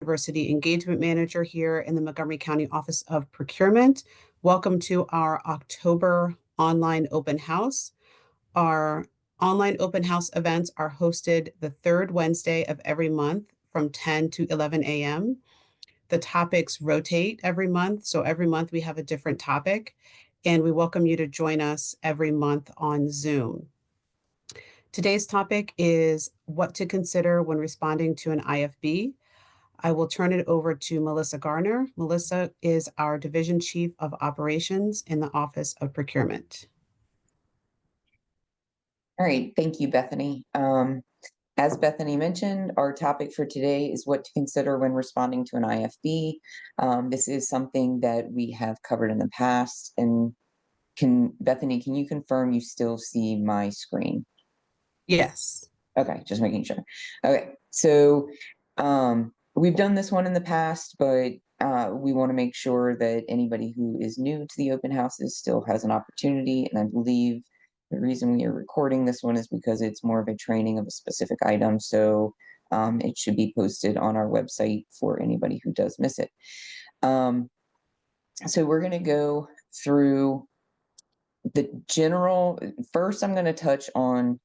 Diversity Engagement Manager here in the Montgomery County Office of Procurement. Welcome to our October online open house. Our online open house events are hosted the third Wednesday of every month from 10 to 11 a.m. The topics rotate every month, so every month we have a different topic, and we welcome you to join us every month on Zoom. Today's topic is what to consider when responding to an IFB. I will turn it over to Melissa Garner. Melissa is our Division Chief of Operations in the Office of Procurement. All right, thank you, Bethany. As Bethany mentioned, our topic for today is what to consider when responding to an IFB. This is something that we have covered in the past. And Bethany, can you confirm you still see my screen? Yes. Okay, just making sure. Okay, so we've done this one in the past, but we want to make sure that anybody who is new to the open houses still has an opportunity. And I believe the reason we are recording this one is because it's more of a training of a specific item. So it should be posted on our website for anybody who does miss it. So we're going to go through the general. First, I'm going to touch on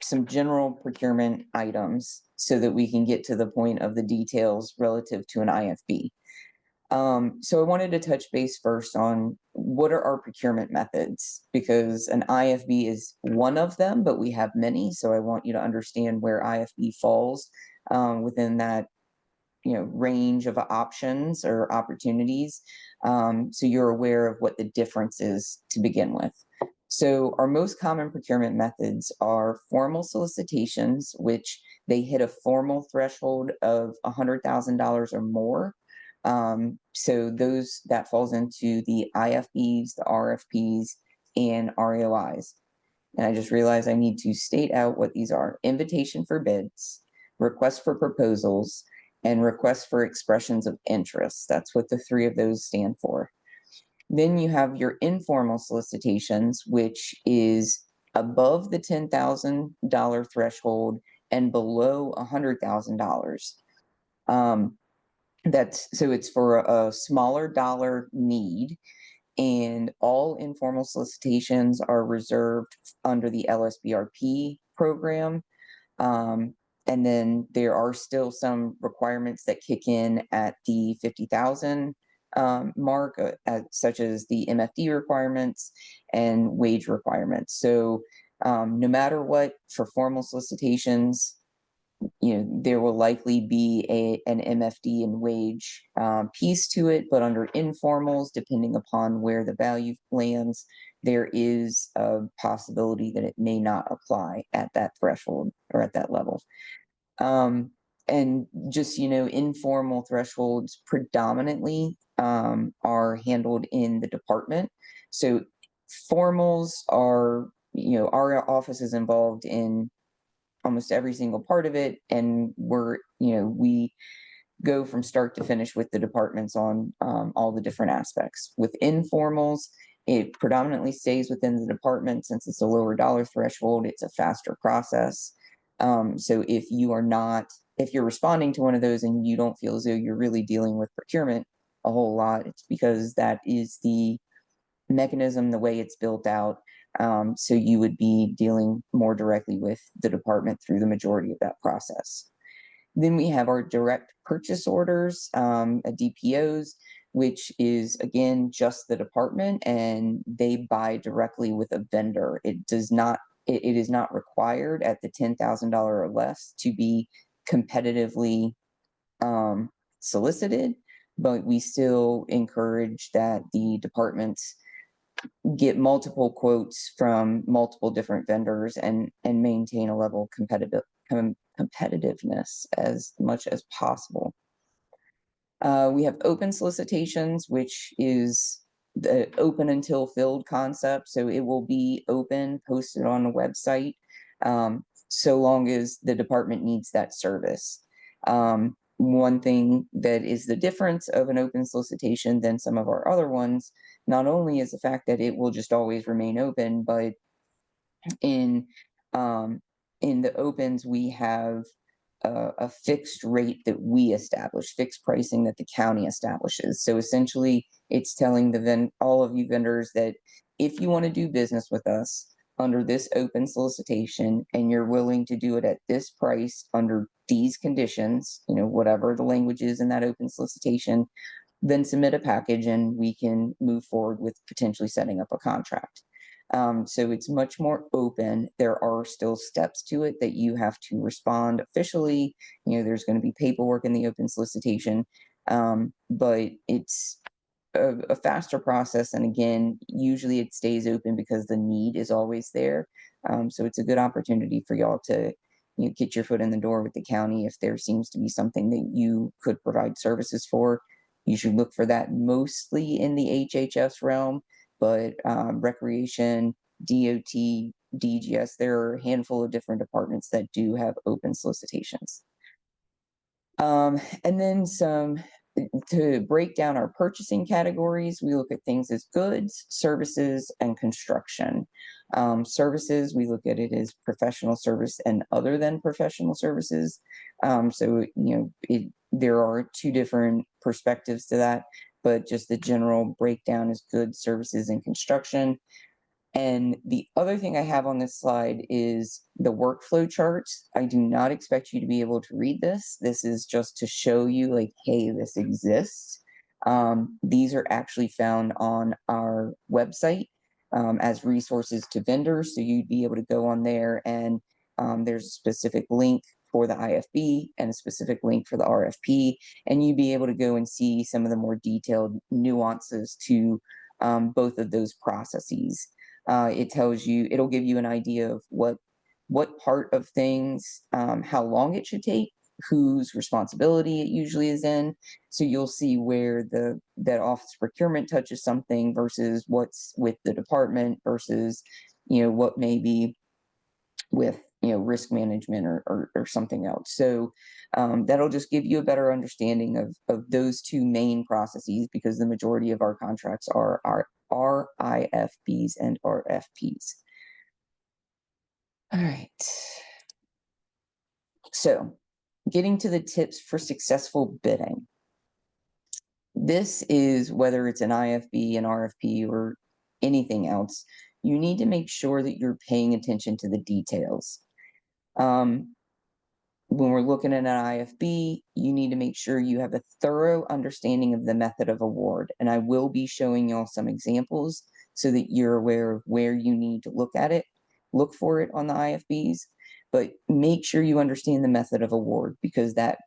some general procurement items so that we can get to the point of the details relative to an IFB. So I wanted to touch base first on what are our procurement methods, because an IFB is one of them, but we have many. So I want you to understand where IFB falls within that range of options or opportunities. So you're aware of what the difference is to begin with. So our most common procurement methods are formal solicitations, which they hit a formal threshold of $100,000 or more. So that falls into the IFBs, the RFPs, and REOIs. And I just realized I need to state out what these are: invitation for bids, request for proposals, and request for expressions of interest. That's what the three of those stand for. Then you have your informal solicitations, which is above the $10,000 threshold and below $100,000. So it's for a smaller dollar need, and all informal solicitations are reserved under the LSBRP program. And then there are still some requirements that kick in at the 50,000 mark, such as the MFD requirements and wage requirements. So no matter what, for formal solicitations, there will likely be an MFD and wage piece to it, but under informals, depending upon where the value lands, there is a possibility that it may not apply at that threshold or at that level. And just, informal thresholds predominantly are handled in the department. So formals are, our office is involved in almost every single part of it. And we go from start to finish with the departments on all the different aspects. With informals, it predominantly stays within the department. Since it's a lower dollar threshold, it's a faster process. So if you're responding to one of those and you don't feel as though you're really dealing with procurement a whole lot, it's because that is the mechanism, the way it's built out. So you would be dealing more directly with the department through the majority of that process. Then we have our direct purchase orders, DPOs, which is, again, just the department, and they buy directly with a vendor. It is not required at the $10,000 or less to be competitively solicited, but we still encourage that the departments get multiple quotes from multiple different vendors and maintain a level of competitiveness as much as possible. We have open solicitations, which is the open until filled concept. So it will be open, posted on the website, so long as the department needs that service. One thing that is the difference of an open solicitation than some of our other ones, not only is the fact that it will just always remain open, but in the opens, we have a fixed rate that we establish, fixed pricing that the county establishes. So essentially, it's telling all of you vendors that if you want to do business with us under this open solicitation and you're willing to do it at this price under these conditions, whatever the language is in that open solicitation, then submit a package and we can move forward with potentially setting up a contract. So it's much more open. There are still steps to it that you have to respond officially. There's going to be paperwork in the open solicitation, but it's a faster process. And again, usually it stays open because the need is always there. So it's a good opportunity for y'all to get your foot in the door with the county if there seems to be something that you could provide services for. You should look for that mostly in the HHS realm, but recreation, DOT, DGS, there are a handful of different departments that do have open solicitations. And then to break down our purchasing categories, we look at things as goods, services, and construction. Services, we look at it as professional service and other than professional services. So, there are two different perspectives to that, but just the general breakdown is goods, services, and construction. And the other thing I have on this slide is the workflow charts. I do not expect you to be able to read this. This is just to show you, like, hey, this exists. These are actually found on our website as resources to vendors. So you'd be able to go on there and there's a specific link for the IFB and a specific link for the RFP. And you'd be able to go and see some of the more detailed nuances to both of those processes. It'll give you an idea of what part of things, how long it should take, whose responsibility it usually is in. So you'll see where that office procurement touches something versus what's with the department versus, what may be with, risk management or something else. So that'll just give you a better understanding of those two main processes because the majority of our contracts are IFBs and RFPs. All right. So getting to the tips for successful bidding. This is whether it's an IFB, an RFP, or anything else, you need to make sure that you're paying attention to the details. When we're looking at an IFB, you need to make sure you have a thorough understanding of the method of award. And I will be showing y'all some examples so that you're aware of where you need to look for it on the IFBs, but make sure you understand the method of award because that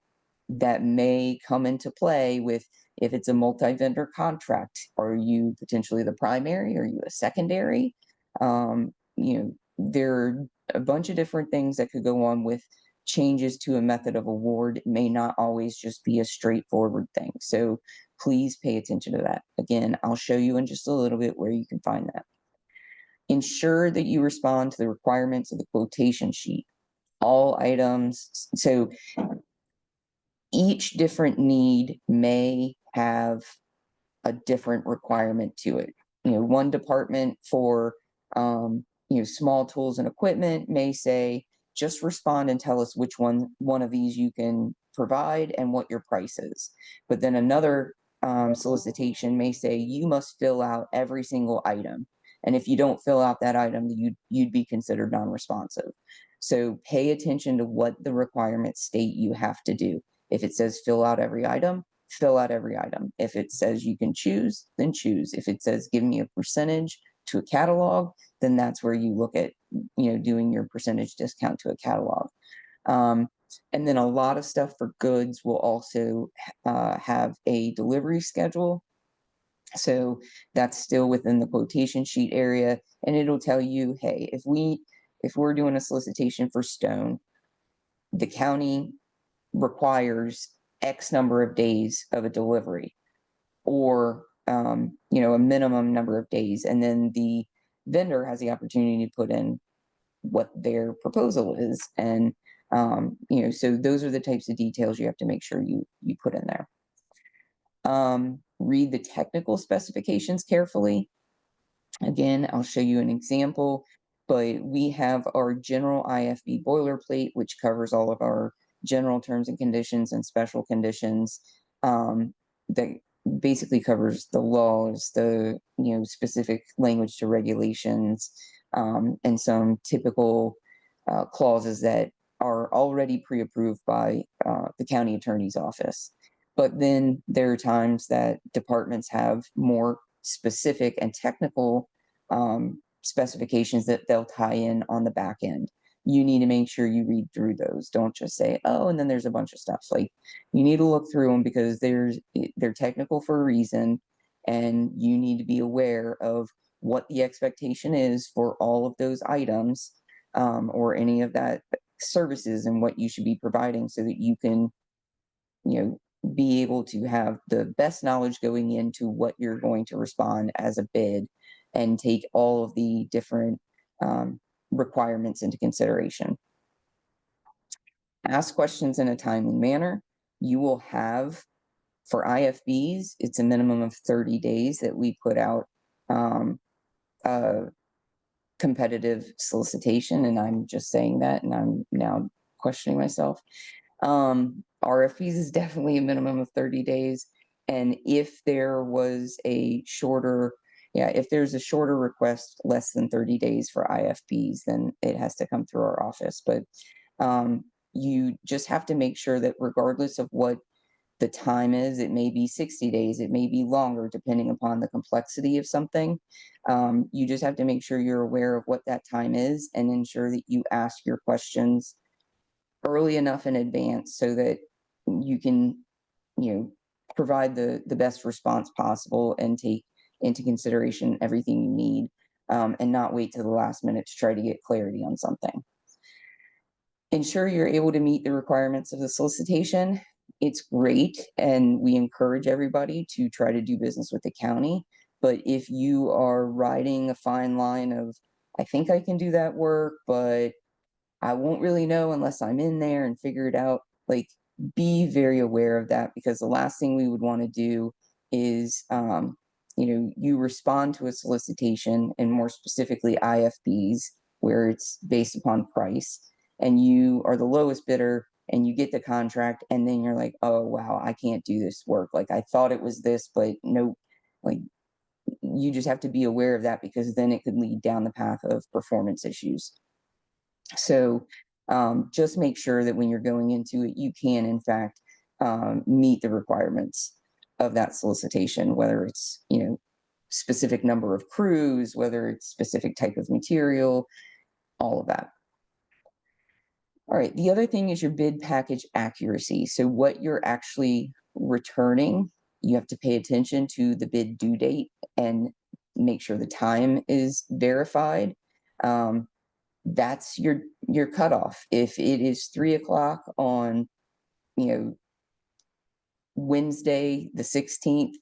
may come into play with if it's a multi-vendor contract. Are you potentially the primary? Are you a secondary? There are a bunch of different things that could go on with changes to a method of award. It may not always just be a straightforward thing. So please pay attention to that. Again, I'll show you in just a little bit where you can find that. Ensure that you respond to the requirements of the quotation sheet. All items, so each different need may have a different requirement to it. One department for small tools and equipment may say, just respond and tell us which one of these you can provide and what your price is. But then another solicitation may say, you must fill out every single item. And if you don't fill out that item, you'd be considered non-responsive. So pay attention to what the requirements state you have to do. If it says fill out every item, fill out every item. If it says you can choose, then choose. If it says give me a percentage to a catalog, then that's where you look at, doing your percentage discount to a catalog. And then a lot of stuff for goods will also have a delivery schedule. So that's still within the quotation sheet area. And it'll tell you, hey, if we're doing a solicitation for stone, the county requires X number of days of a delivery or, a minimum number of days. And then the vendor has the opportunity to put in what their proposal is. And, so those are the types of details you have to make sure you put in there. Read the technical specifications carefully. Again, I'll show you an example, but we have our general IFB boilerplate, which covers all of our general terms and conditions and special conditions, that basically covers the laws, the specific language to regulations, and some typical clauses that are already pre-approved by the county attorney's office. But then there are times that departments have more specific and technical specifications that they'll tie in on the back end. You need to make sure you read through those. Don't just say, "Oh," and then there's a bunch of stuff. Like, you need to look through them because they're technical for a reason, and you need to be aware of what the expectation is for all of those items, or any of that services, and what you should be providing so that you can, you know, be able to have the best knowledge going into what you're going to respond as a bid, and take all of the different um, requirements into consideration. Ask questions in a timely manner. You will have, for IFBs, it's a minimum of 30 days that we put out um, a competitive solicitation. And I'm just saying that, and I'm now questioning myself. RFPs is definitely a minimum of 30 days. And if there was a shorter, yeah, if there's a shorter request, less than 30 days for IFBs, then it has to come through our office. But you just have to make sure that regardless of what the time is, it may be 60 days, it may be longer, depending upon the complexity of something. You just have to make sure you're aware of what that time is and ensure that you ask your questions early enough in advance so that you can, you know, provide the best response possible and take into consideration everything you need, and not wait to the last minute to try to get clarity on something. Ensure you're able to meet the requirements of the solicitation. It's great, and we encourage everybody to try to do business with the county. But if you are riding a fine line of, I think I can do that work, but I won't really know unless I'm in there and figure it out. Like, be very aware of that, because the last thing we would want to do is, you respond to a solicitation, and more specifically IFBs, where it's based upon price, and you are the lowest bidder and you get the contract, and then you're like, "Oh, wow, I can't do this work. Like, I thought it was this, but nope." Like, you just have to be aware of that, because then it could lead down the path of performance issues. So just make sure that when you're going into it, you can, in fact, meet the requirements of that solicitation, whether it's, specific number of crews, whether it's specific type of material, all of that. All right. The other thing is your bid package accuracy. So what you're actually returning, you have to pay attention to the bid due date and make sure the time is verified. Um, that's your cutoff. If it is 3 o'clock on, you know, Wednesday the 16th,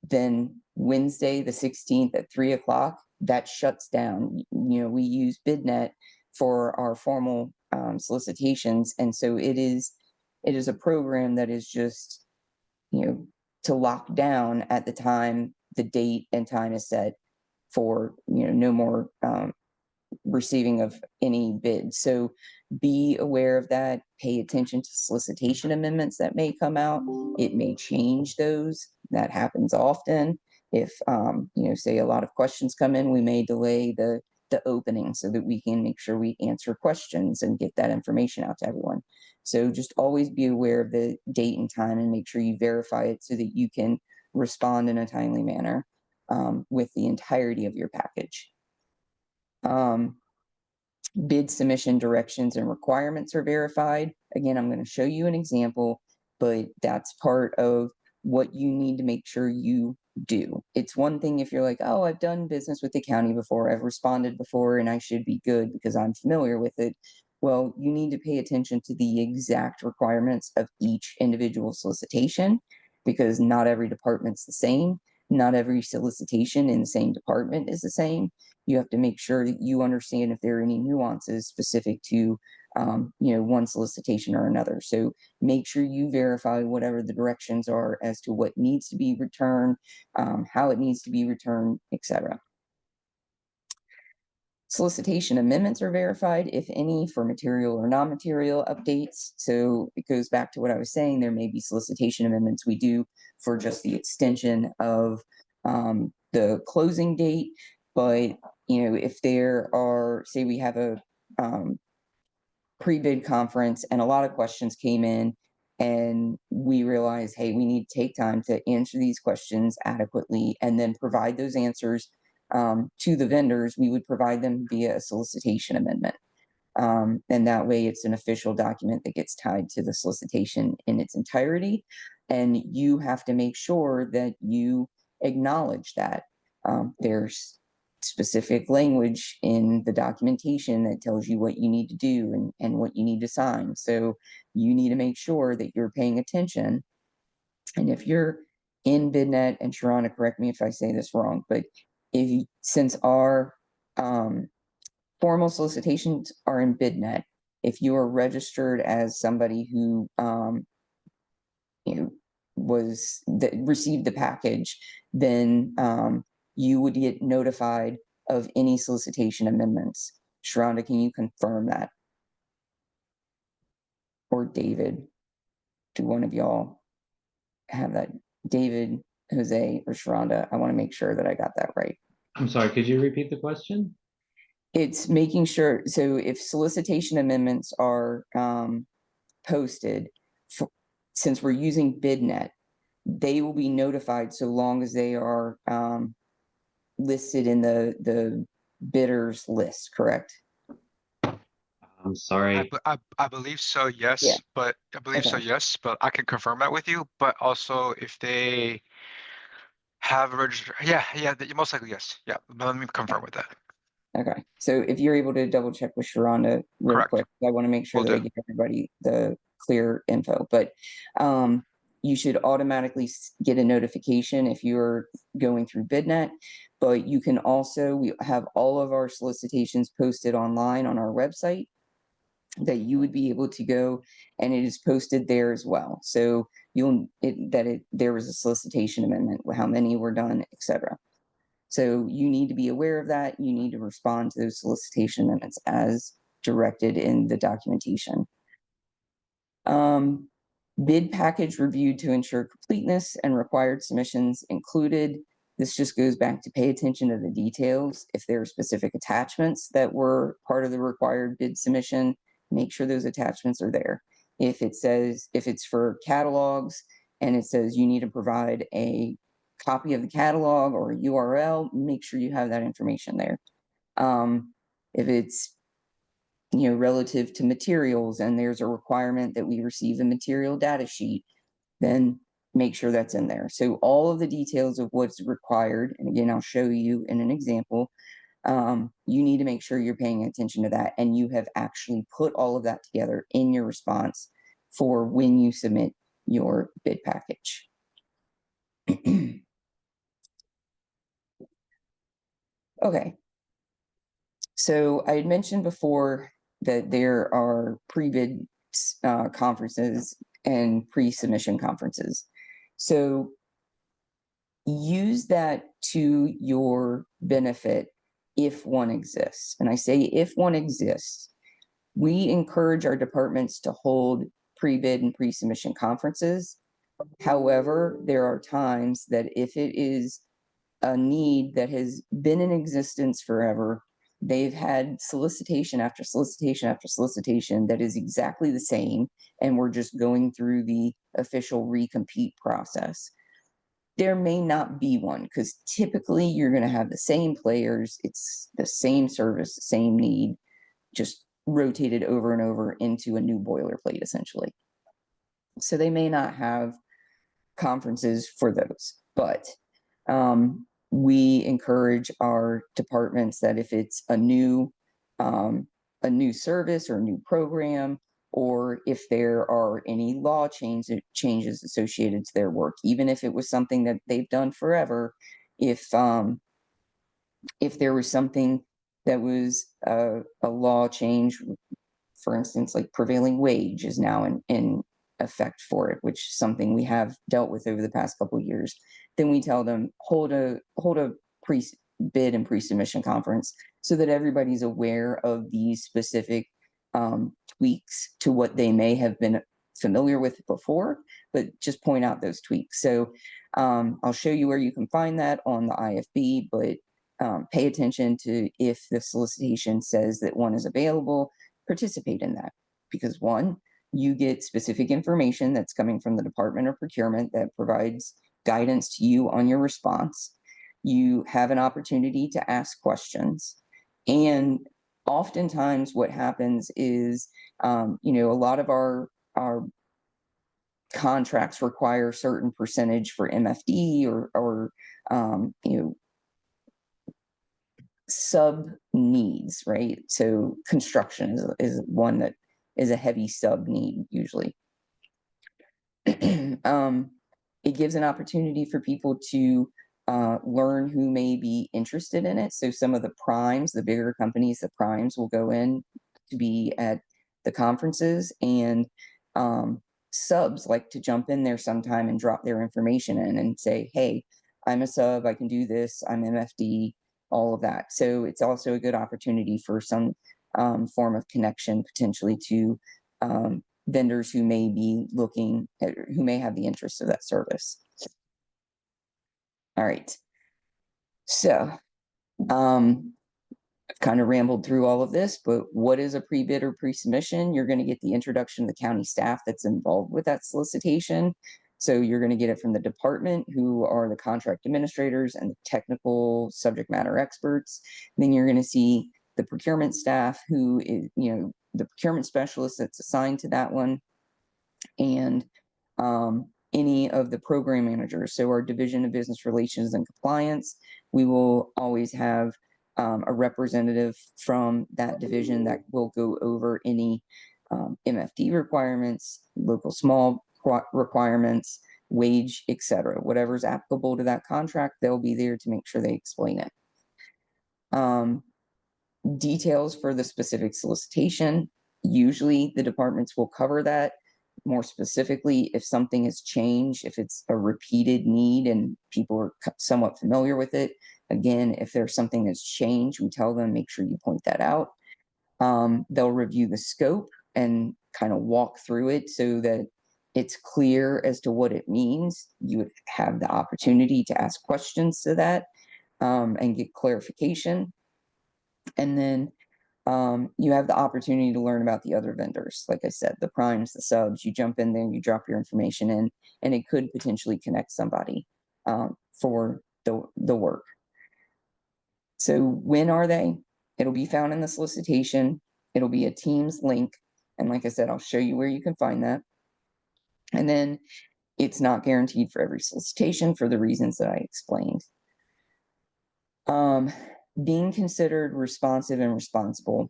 then Wednesday the 16th at 3 o'clock, that shuts down. We use BidNet for our formal solicitations, and so it is a program that is just, you know to lock down at the time the date and time is set for, no more receiving of any bids. So be aware of that. Pay attention to solicitation amendments that may come out. It may change those. That happens often. If say a lot of questions come in, we may delay the opening so that we can make sure we answer questions and get that information out to everyone. So just always be aware of the date and time and make sure you verify it so that you can respond in a timely manner, with the entirety of your package. Um, Bid submission directions and requirements are verified. Again, I'm going to show you an example, but that's part of what you need to make sure you do. It's one thing if you're like, "Oh, I've done business with the county before, I've responded before, and I should be good because I'm familiar with it." Well, you need to pay attention to the exact requirements of each individual solicitation, because not every department's the same. Not every solicitation in the same department is the same. You have to make sure that you understand if there are any nuances specific to, one solicitation or another. So make sure you verify whatever the directions are as to what needs to be returned, how it needs to be returned, etc. Solicitation amendments are verified, if any, for material or non-material updates. So it goes back to what I was saying. There may be solicitation amendments we do for just the extension of the closing date. But, if there are, say we have a pre-bid conference and a lot of questions came in and we realize, hey, we need to take time to answer these questions adequately and then provide those answers to the vendors, we would provide them via a solicitation amendment. And that way it's an official document that gets tied to the solicitation in its entirety. And you have to make sure that you acknowledge that. There's specific language in the documentation that tells you what you need to do and what you need to sign. So you need to make sure that you're paying attention. And if you're in BidNet, and Sharona, correct me if I say this wrong, but since our formal solicitations are in BidNet, if you are registered as somebody who you know, received the package, then you would get notified of any solicitation amendments. Sharonda, can you confirm that? Or David, do one of y'all have that? David, Jose, or Sharonda? I want to make sure that I got that right. I'm sorry, could you repeat the question? It's making sure, so if solicitation amendments are posted, since we're using BidNet, they will be notified so long as they are listed in the bidders list, correct? I'm sorry. I believe so, Yeah. yes, but Okay. but I can confirm that with you. But also, if they have a register, most likely yes, yeah. But let me confirm with that. Okay. So if you're able to double check with Sharonda real Correct. quick, I want to make sure Will that I do. give everybody the clear info. But you should automatically get a notification if you're going through BidNet. But you can also, we have all of our solicitations posted online on our website that you would be able to go, and it is posted there as well. So there was a solicitation amendment, how many were done, etc. So you need to be aware of that. You need to respond to those solicitation amendments as directed in the documentation. Bid package reviewed to ensure completeness and required submissions included. This just goes back to pay attention to the details. If there are specific attachments that were part of the required bid submission, make sure those attachments are there. If it's for catalogs and it says you need to provide a copy of the catalog or a URL, make sure you have that information there. If it's relative to materials and there's a requirement that we receive a material data sheet, then make sure that's in there. So all of the details of what's required, and again, I'll show you in an example, you need to make sure you're paying attention to that and you have actually put all of that together in your response for when you submit your bid package. Okay. So I had mentioned before that there are pre-bid conferences and pre-submission conferences. So use that to your benefit if one exists. And I say if one exists, we encourage our departments to hold pre-bid and pre-submission conferences. However, there are times that if it is a need that has been in existence forever, they've had solicitation after solicitation after solicitation that is exactly the same, and we're just going through the official recompete process. There may not be one because typically you're going to have the same players. It's the same service, same need, just rotated over and over into a new boilerplate, essentially. So they may not have conferences for those, but we encourage our departments that if it's a new service or a new program, or if there are any law changes associated to their work, even if it was something that they've done forever, if there was something that was a law change, for instance, like prevailing wage is now in effect for it, which is something we have dealt with over the past couple of years, then we tell them hold a pre-bid and pre-submission conference so that everybody's aware of these specific tweaks to what they may have been familiar with before, but just point out those tweaks. So I'll show you where you can find that on the IFB, but pay attention to if the solicitation says that one is available, participate in that. Because one, you get specific information that's coming from the Department of Procurement that provides guidance to you on your response. You have an opportunity to ask questions. And oftentimes what happens is, a lot of our contracts require a certain percentage for MFD or sub needs, right? So construction is one that is a heavy sub need usually. It gives an opportunity for people to learn who may be interested in it. So some of the primes, the bigger companies, the primes will go in to be at the conferences, and subs like to jump in there sometime and drop their information in and say, hey, I'm a sub, I can do this, I'm MFD, all of that. So it's also a good opportunity for some form of connection potentially to vendors who may be looking at, who may have the interest of that service. All right. So I've kind of rambled through all of this, but what is a pre-bid or pre-submission? You're going to get the introduction of the county staff that's involved with that solicitation. So you're going to get it from the department, who are the contract administrators and the technical subject matter experts. Then you're going to see the procurement staff, who is, the procurement specialist that's assigned to that one, and any of the program managers. So our Division of Business Relations and Compliance, we will always have a representative from that division that will go over any MFD requirements, local small requirements, wage, etc. Whatever's applicable to that contract, they'll be there to make sure they explain it. Details for the specific solicitation, usually the departments will cover that more specifically. If something has changed, if it's a repeated need and people are somewhat familiar with it, again, if there's something that's changed, we tell them, make sure you point that out. They'll review the scope and kind of walk through it so that it's clear as to what it means. You would have the opportunity to ask questions to that and get clarification. And then you have the opportunity to learn about the other vendors. Like I said, the primes, the subs, you jump in there, you drop your information in, and it could potentially connect somebody for the work. So when are they? It'll be found in the solicitation. It'll be a Teams link. And like I said, I'll show you where you can find that. And then it's not guaranteed for every solicitation for the reasons that I explained. Being considered responsive and responsible.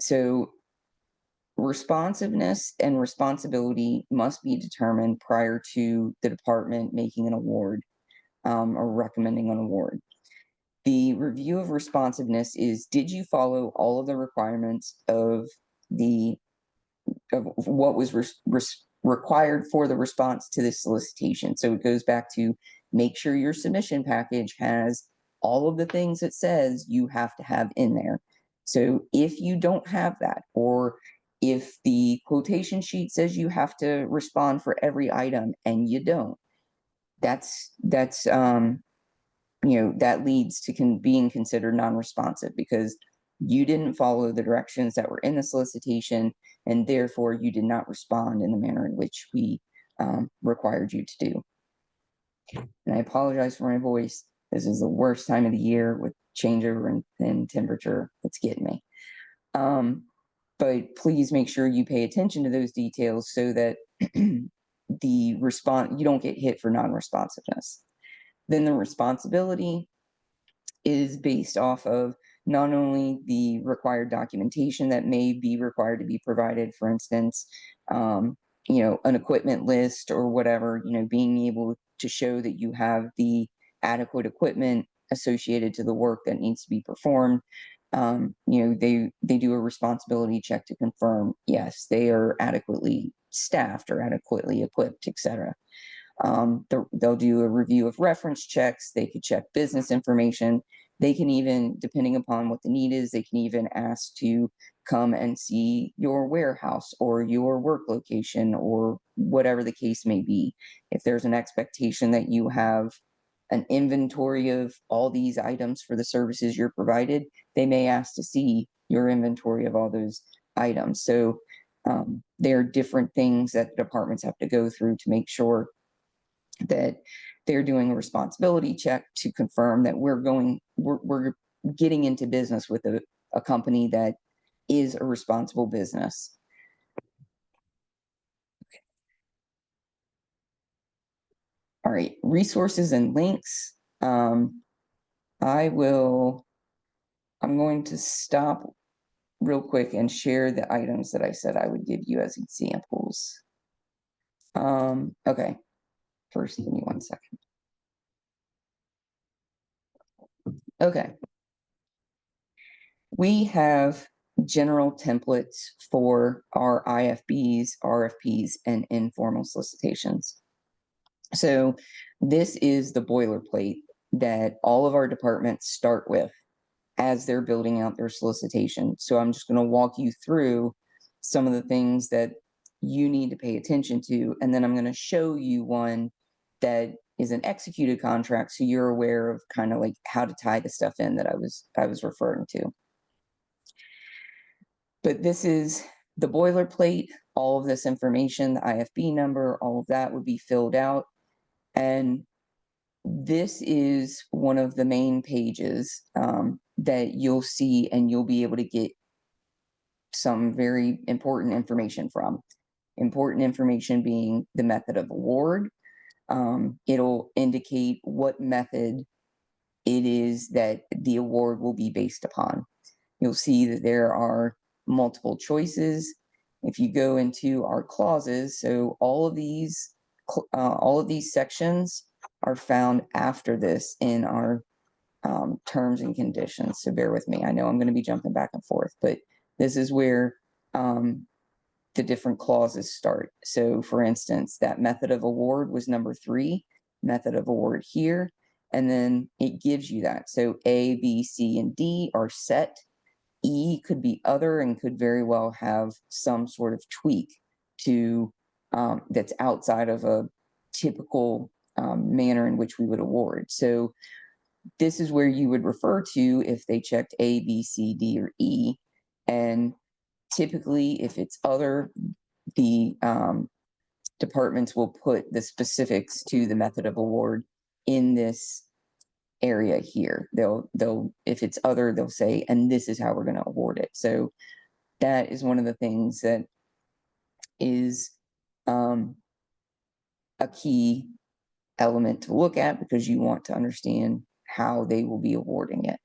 So responsiveness and responsibility must be determined prior to the department making an award or recommending an award. The review of responsiveness is, did you follow all of the requirements of what was required for the response to this solicitation? So it goes back to make sure your submission package has all of the things it says you have to have in there. So if you don't have that, or if the quotation sheet says you have to respond for every item and you don't, that leads to being considered non-responsive because you didn't follow the directions that were in the solicitation, and therefore you did not respond in the manner in which we required you to do. And I apologize for my voice. This is the worst time of the year with changeover and temperature. It's getting me. But please make sure you pay attention to those details so that you don't get hit for non-responsiveness. Then the responsibility is based off of not only the required documentation that may be required to be provided, for instance, an equipment list or whatever, being able to show that you have the adequate equipment associated to the work that needs to be performed. They do a responsibility check to confirm, yes, they are adequately staffed or adequately equipped, etc. They'll do a review of reference checks. They could check business information. They can even, depending upon what the need is, they can even ask to come and see your warehouse or your work location or whatever the case may be. If there's an expectation that you have an inventory of all these items for the services you're provided, they may ask to see your inventory of all those items. So there are different things that the departments have to go through to make sure that they're doing a responsibility check to confirm that we're getting into business with a company that is a responsible business. Okay. All right, resources and links. I'm going to stop real quick and share the items that I said I would give you as examples. Okay, first give me 1 second. Okay. We have general templates for our IFBs, RFPs, and informal solicitations. So this is the boilerplate that all of our departments start with as they're building out their solicitation. So I'm just going to walk you through some of the things that you need to pay attention to, and then I'm going to show you one that is an executed contract, so you're aware of kind of like how to tie the stuff in that I was referring to. But this is the boilerplate. All of this information, the IFB number, all of that would be filled out. And this is one of the main pages that you'll see, and you'll be able to get some very important information from. Important information being the method of award. It'll indicate what method it is that the award will be based upon. You'll see that there are multiple choices. If you go into our clauses, so all of these sections are found after this in our terms and conditions. So bear with me. I know I'm going to be jumping back and forth, but this is where the different clauses start. So for instance, that method of award was number 3, method of award here, and then it gives you that. So A, B, C, and D are set. E could be other and could very well have some sort of tweak to that's outside of a typical manner in which we would award. So this is where you would refer to if they checked A, B, C, D, or E. And typically, if it's other, the departments will put the specifics to the method of award in this area here. They'll if it's other, they'll say, and this is how we're going to award it. So that is one of the things that is a key element to look at, because you want to understand how they will be awarding it.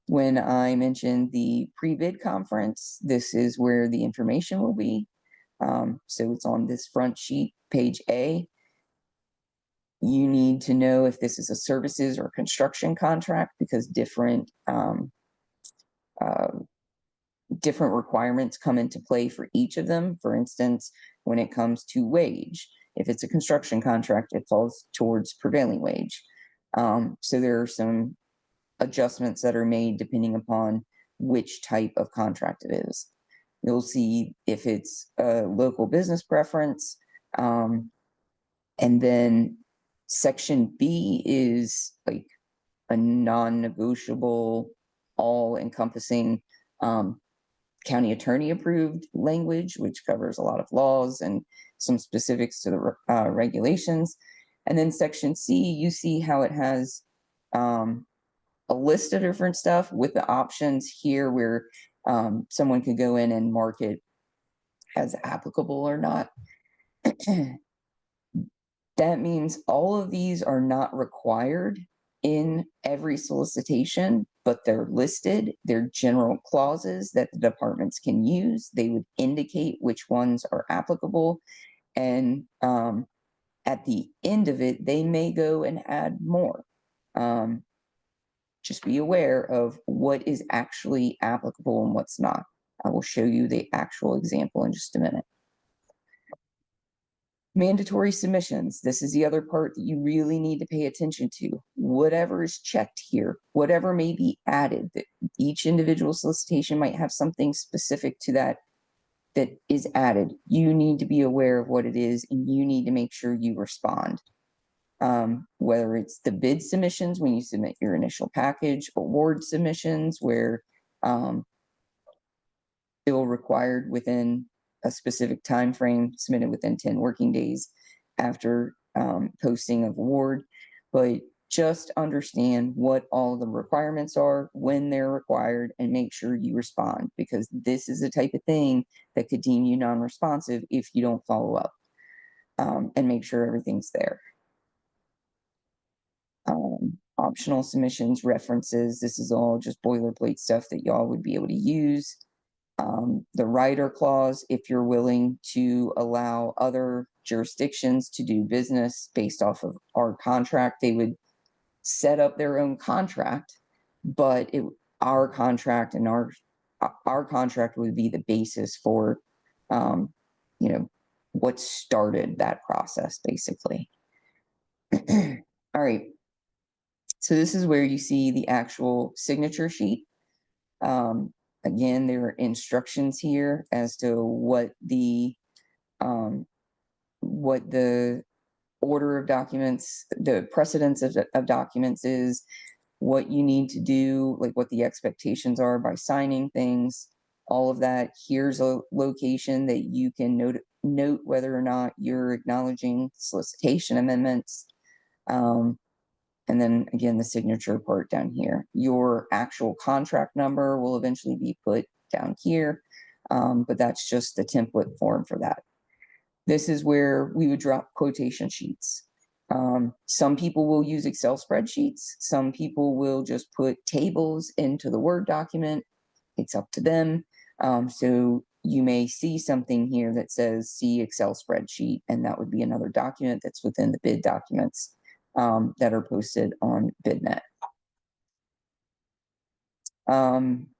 When I mentioned the pre-bid conference, this is where the information will be. So it's on this front sheet, page A. You need to know if this is a services or construction contract, because different requirements come into play for each of them. For instance, when it comes to wage, if it's a construction contract, it falls towards prevailing wage. So there are some adjustments that are made depending upon which type of contract it is. You'll see if it's a local business preference. And then section B is like a non-negotiable, all-encompassing county attorney approved language, which covers a lot of laws and some specifics to the regulations. And then section C, you see how it has a list of different stuff with the options here where someone could go in and mark it as applicable or not. That means all of these are not required in every solicitation, but they're listed. They're general clauses that the departments can use. They would indicate which ones are applicable. And at the end of it, they may go and add more. Just be aware of what is actually applicable and what's not. I will show you the actual example in just a minute. Mandatory submissions. This is the other part that you really need to pay attention to. Whatever is checked here, whatever may be added, that each individual solicitation might have something specific to that is added. You need to be aware of what it is, and you need to make sure you respond. Whether it's the bid submissions when you submit your initial package, award submissions where still required within a specific time frame, submitted within 10 working days after posting of award. But just understand what all the requirements are, when they're required, and make sure you respond, because this is the type of thing that could deem you non-responsive if you don't follow up and make sure everything's there. Optional submissions, references, this is all just boilerplate stuff that y'all would be able to use. The rider clause, if you're willing to allow other jurisdictions to do business based off of our contract, they would set up their own contract, but our contract and our contract would be the basis for, what started that process, basically. All right. So this is where you see the actual signature sheet. Again, there are instructions here as to what the order of documents, the precedence of documents is, what you need to do, like what the expectations are by signing things, all of that. Here's a location that you can note whether or not you're acknowledging solicitation amendments. And then again, the signature part down here. Your actual contract number will eventually be put down here, but that's just the template form for that. This is where we would drop quotation sheets. Some people will use Excel spreadsheets. Some people will just put tables into the Word document. It's up to them. So you may see something here that says see Excel spreadsheet, and that would be another document that's within the bid documents that are posted on BidNet.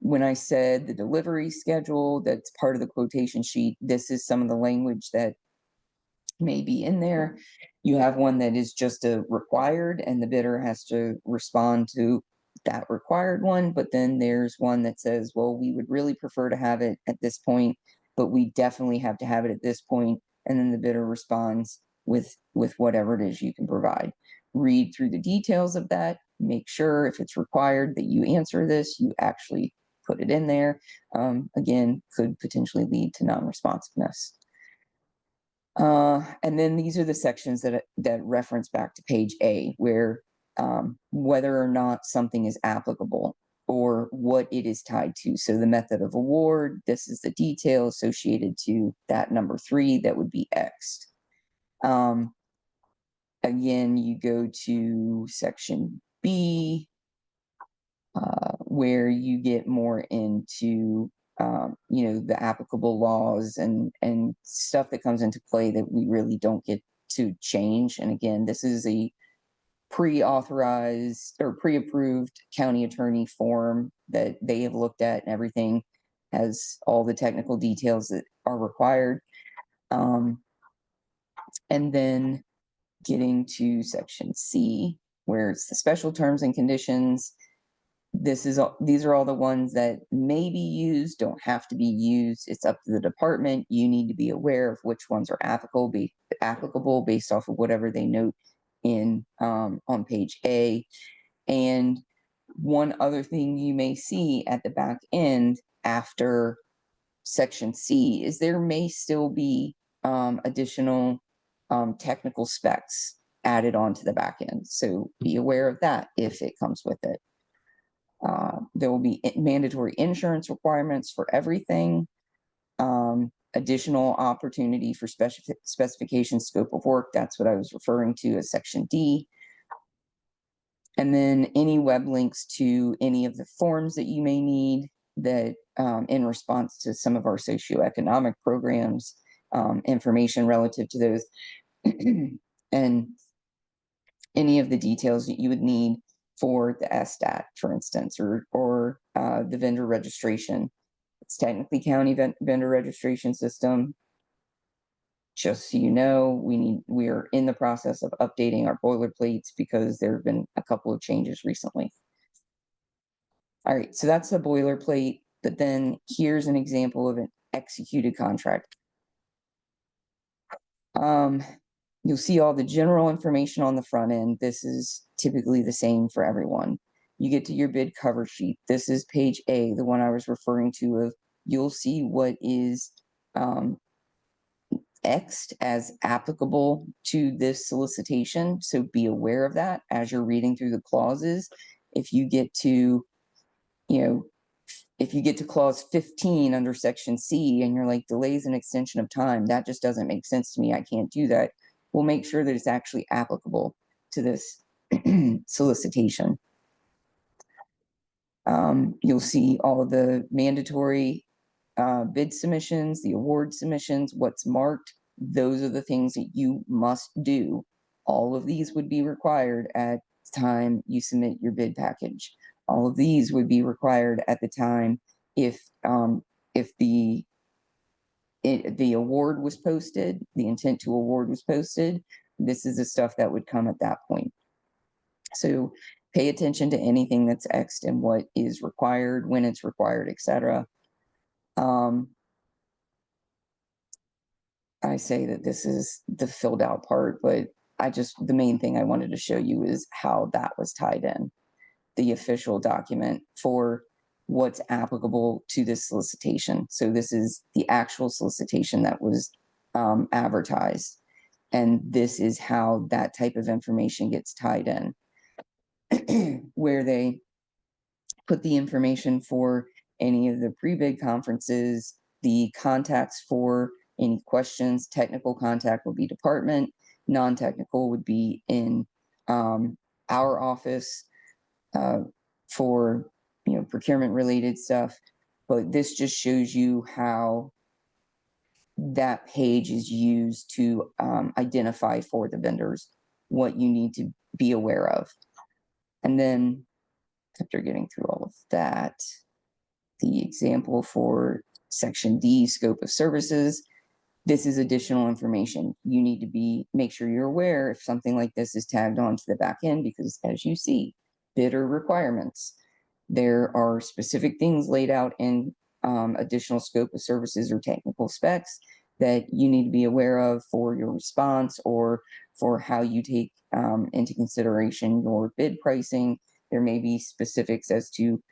When I said the delivery schedule, that's part of the quotation sheet. This is some of the language that may be in there. You have one that is just a required, and the bidder has to respond to that required one. But then there's one that says, well, we would really prefer to have it at this point, but we definitely have to have it at this point. And then the bidder responds with whatever it is you can provide. Read through the details of that. Make sure if it's required that you answer this, you actually put it in there. Again, could potentially lead to non-responsiveness. And then these are the sections that reference back to page A, where whether or not something is applicable or what it is tied to. So the method of award, this is the detail associated to that number 3 that would be X'd. Again, you go to section B, where you get more into the applicable laws and stuff that comes into play that we really don't get to change. And again, this is a pre-authorized or pre-approved county attorney form that they have looked at, and everything has all the technical details that are required. And then getting to section C, where it's the special terms and conditions. These are all the ones that may be used, don't have to be used. It's up to the department. You need to be aware of which ones are applicable based off of whatever they note in on page A. And one other thing you may see at the back end after section C is there may still be additional technical specs added onto the back end. So be aware of that if it comes with it. There will be mandatory insurance requirements for everything. Additional opportunity for specification scope of work. That's what I was referring to as section D. And then any web links to any of the forms that you may need that in response to some of our socioeconomic programs, information relative to those, and any of the details that you would need for the SDAT, for instance, or the vendor registration. It's technically county vendor registration system. just so you know, we are in the process of updating our boilerplates because there have been a couple of changes recently. All right, so that's a boilerplate, but then here's an example of an executed contract. You'll see all the general information on the front end. This is typically the same for everyone. You get to your bid cover sheet. This is page A, the one I was referring to of you'll see what is X'd as applicable to this solicitation. So be aware of that as you're reading through the clauses. If you get to, if you get to clause 15 under section C and you're like, delays and extension of time, that just doesn't make sense to me. I can't do that. We'll make sure that it's actually applicable to this solicitation. You'll see all the mandatory bid submissions, the award submissions, what's marked. Those are the things that you must do. All of these would be required at the time you submit your bid package. All of these would be required at the time if the award was posted, the intent to award was posted. This is the stuff that would come at that point. So pay attention to anything that's X'd and what is required, when it's required, etc. I say that this is the filled out part, but the main thing I wanted to show you is how that was tied in. The official document for what's applicable to this solicitation. So this is the actual solicitation that was advertised. And this is how that type of information gets tied in, where they put the information for any of the pre-bid conferences, the contacts for any questions. Technical contact will be department, non-technical would be in our office for procurement related stuff. But this just shows you how that page is used to identify for the vendors what you need to be aware of. And then after getting through all of that, the example for section D, scope of services, this is additional information. You need to make sure you're aware if something like this is tagged onto the back end, because as you see, bidder requirements, there are specific things laid out in additional scope of services or technical specs that you need to be aware of for your response or for how you take into consideration your bid pricing. There may be specifics as to,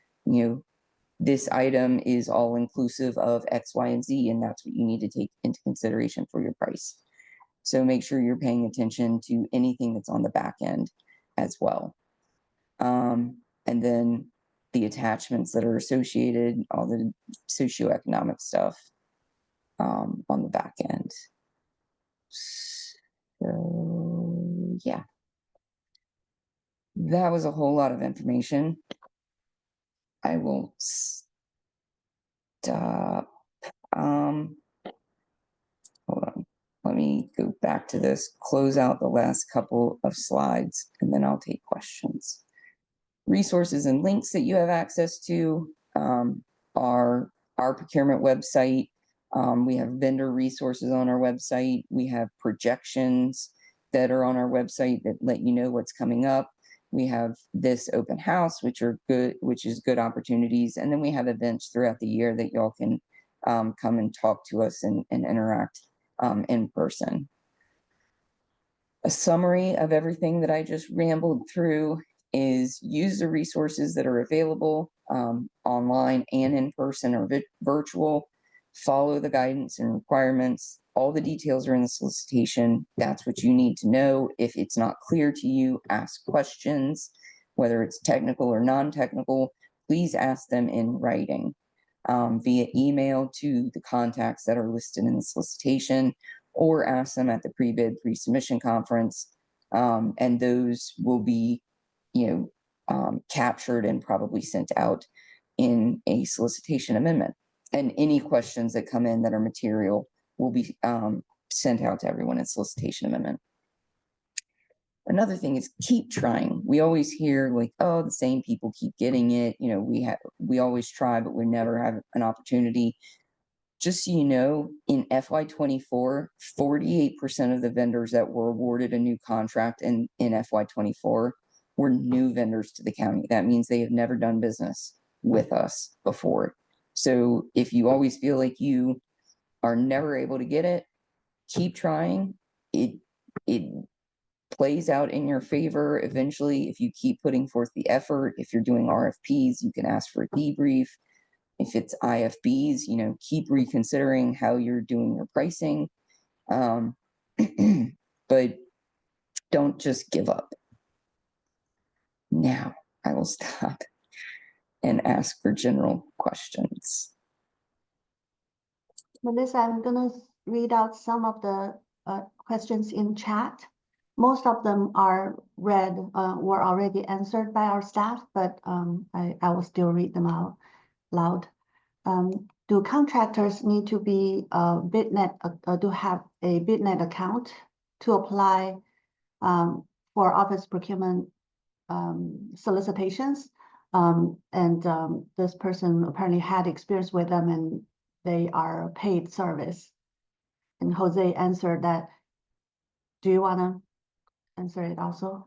this item is all inclusive of X, Y, and Z, and that's what you need to take into consideration for your price. So make sure you're paying attention to anything that's on the back end as well. And then the attachments that are associated, all the socioeconomic stuff on the back end. So yeah, that was a whole lot of information. I will stop. Hold on. Let me go back to this, close out the last couple of slides, and then I'll take questions. Resources and links that you have access to are our procurement website. We have vendor resources on our website. We have projections that are on our website that let you know what's coming up. We have this open house, which is good opportunities. And then we have events throughout the year that y'all can come and talk to us and interact in person. A summary of everything that I just rambled through is use the resources that are available online and in person or virtual. Follow the guidance and requirements. All the details are in the solicitation. That's what you need to know. If it's not clear to you, ask questions, whether it's technical or non-technical. Please ask them in writing via email to the contacts that are listed in the solicitation, or ask them at the pre-bid pre-submission conference, and those will be captured and probably sent out in a solicitation amendment. And any questions that come in that are material will be sent out to everyone in solicitation amendment. Another thing is keep trying. We always hear like, oh, the same people keep getting it. We always try, but we never have an opportunity. just so you know, in FY24, 48% of the vendors that were awarded a new contract in FY24 were new vendors to the county. That means they have never done business with us before. So if you always feel like you are never able to get it, keep trying. It plays out in your favor eventually if you keep putting forth the effort. If you're doing RFPs, you can ask for a debrief. If it's IFBs, you know, keep reconsidering how you're doing your pricing. But don't just give up. Now I will stop and ask for general questions. Melissa, I'm gonna read out some of the questions in chat. Most of them are were already answered by our staff, but I will still read them out loud. Do contractors need to be BidNet to have a BidNet account to apply for office procurement solicitations? This person apparently had experience with them, and they are paid service. And Jose answered that. Do you want to answer it also?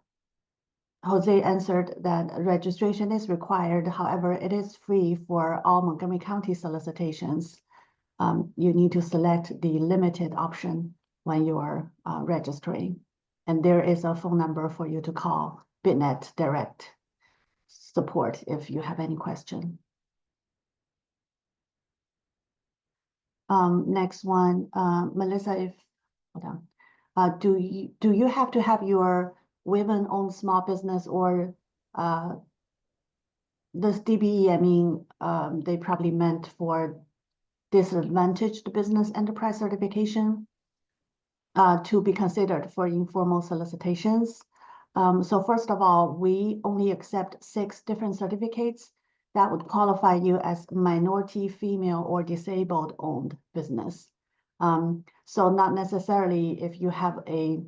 Jose answered that registration is required. However, it is free for all Montgomery County solicitations. You need to select the limited option when you are registering. And there is a phone number for you to call BidNet Direct support if you have any question. Next one, Melissa, hold on. Do you have to have your women-owned small business or this DBE? I mean, they probably meant for disadvantaged business enterprise certification to be considered for informal solicitations. So first of all, we only accept 6 different certificates that would qualify you as minority, female, or disabled owned business. So not necessarily if you have a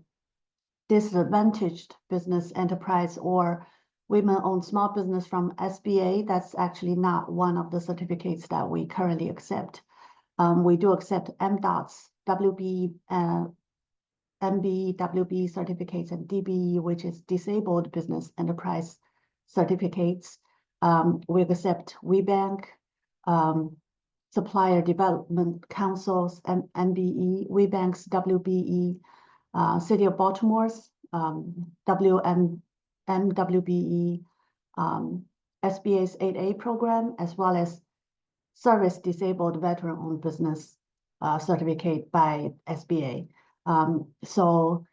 disadvantaged business enterprise or women-owned small business from SBA, that's actually not one of the certificates that we currently accept. We do accept MDOT's WB, MB, WB certificates, and DBE, which is disabled business enterprise certificates. We accept WeBank, Supplier Development Councils, MBE, WeBank's WBE, City of Baltimore's MWBE, SBA's 8A program, as well as Service Disabled Veteran-Owned Business certificate by SBA. So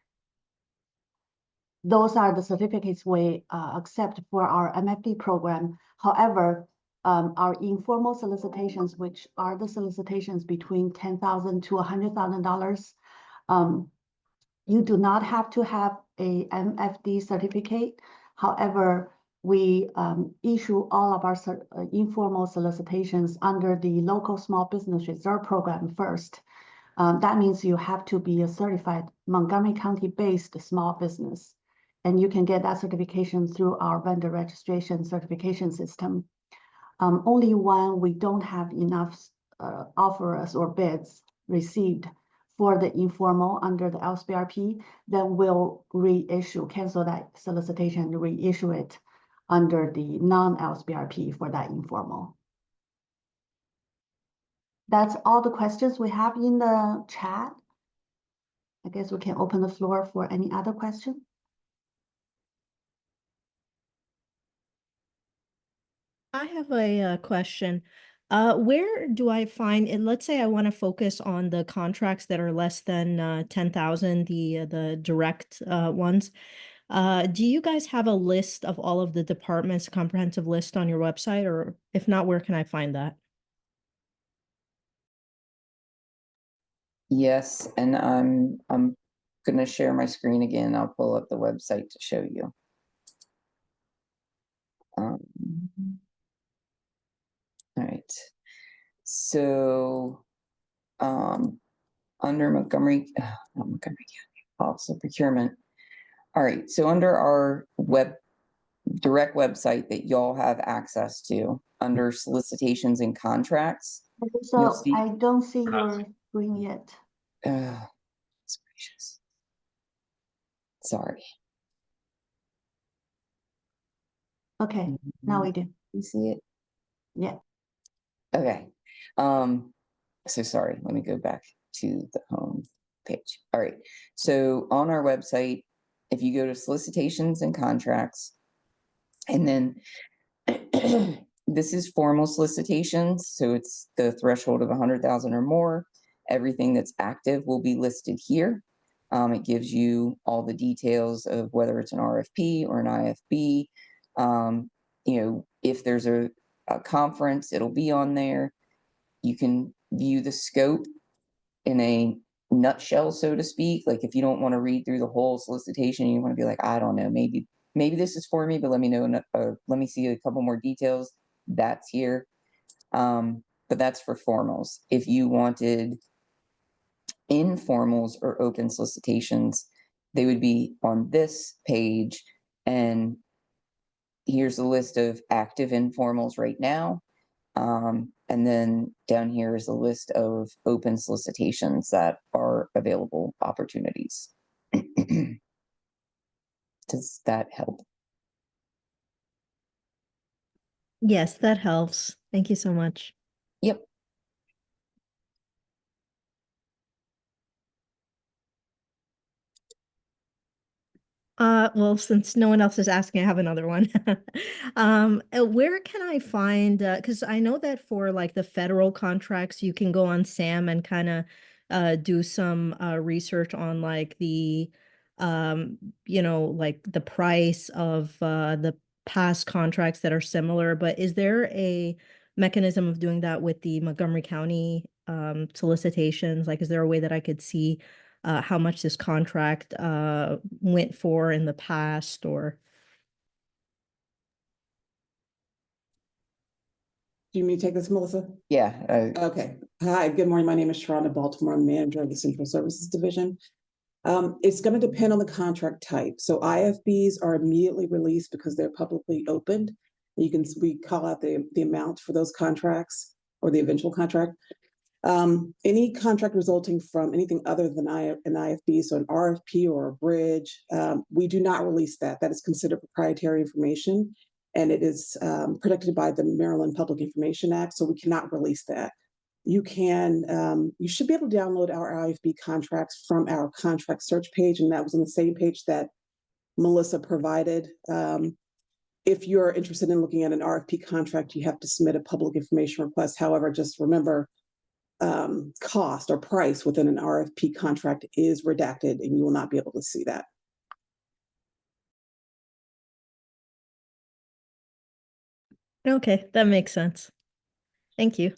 those are the certificates we accept for our MFD program. However, our informal solicitations, which are the solicitations between $10,000 to $100,000, you do not have to have a MFD certificate. However, we issue all of our informal solicitations under the local small business reserve program first. That means you have to be a certified Montgomery County-based small business, and you can get that certification through our vendor registration certification system. Only when we don't have enough offers or bids received for the informal under the LSBRP, then we'll cancel that solicitation and reissue it under the non-LSBRP for that informal. That's all the questions we have in the chat. I guess we can open the floor for any other question. I have a question. Where do I find, and let's say I want to focus on the contracts that are less than 10,000, the direct ones. Do you guys have a list of all of the departments, comprehensive list on your website, or if not, where can I find that? Yes, and I'm going to share my screen again. I'll pull up the website to show you. All right. So under Montgomery County Office of Procurement. All right. So under our direct website that y'all have access to, under solicitations and contracts, You'll So see, I don't see your screen yet. it's gracious. Sorry. Okay, now we do. You see it? Yeah. Okay. So sorry, let me go back to the home page. All right. So on our website, if you go to solicitations and contracts, and then this is formal solicitations, so it's the threshold of 100,000 or more. Everything that's active will be listed here. It gives you all the details of whether it's an RFP or an IFB. If there's a conference, it'll be on there. You can view the scope in a nutshell, so to speak. Like if you don't want to read through the whole solicitation, you want to be like, I don't know, maybe this is for me, but let me know. Let me see a couple more details. That's here. But that's for formals. If you wanted informals or open solicitations, they would be on this page. And here's a list of active informals right now. And then down here is a list of open solicitations that are available opportunities. Does that help? Yes, that helps. Thank you so much. Yep. Well, since no one else is asking, I have another one. Where can I find, because I know that for like the federal contracts, you can go on SAM and kind of do some research on like the like the price of the past contracts that are similar, but is there a mechanism of doing that with the Montgomery County solicitations? Like, is there a way that I could see how much this contract went for in the past, or Do you mean to take this, Melissa? Yeah. Okay. Hi, good morning. My name is Sharonda Baltimore. I'm manager of the Central Services Division. It's going to depend on the contract type. So IFBs are immediately released because they're publicly opened. We call out the amount for those contracts or the eventual contract. Any contract resulting from anything other than an IFB, so an RFP or a bridge, we do not release that. That is considered proprietary information, and it is protected by the Maryland Public Information Act, so we cannot release that. You should be able to download our IFB contracts from our contract search page, and that was on the same page that Melissa provided. If you're interested in looking at an RFP contract, you have to submit a public information request. However, just remember, cost or price within an RFP contract is redacted, and you will not be able to see that. okay, that makes sense. Thank you.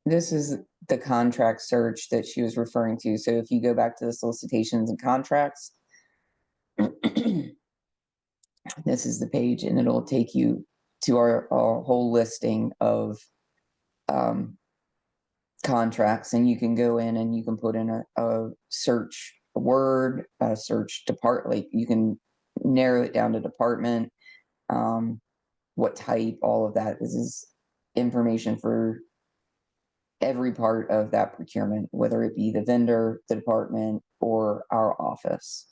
This is the contract search that she was referring to. So if you go back to the solicitations and contracts, this is the page, and it'll take you to our whole listing of contracts, and you can go in and you can put in a search word, a search like you can narrow it down to department, what type, all of that. This is information for every part of that procurement, whether it be the vendor, the department, or our office.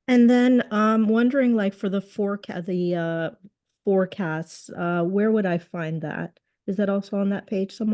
And then wondering, like, for the forecasts, where would I find that? Is that also on that page somewhere?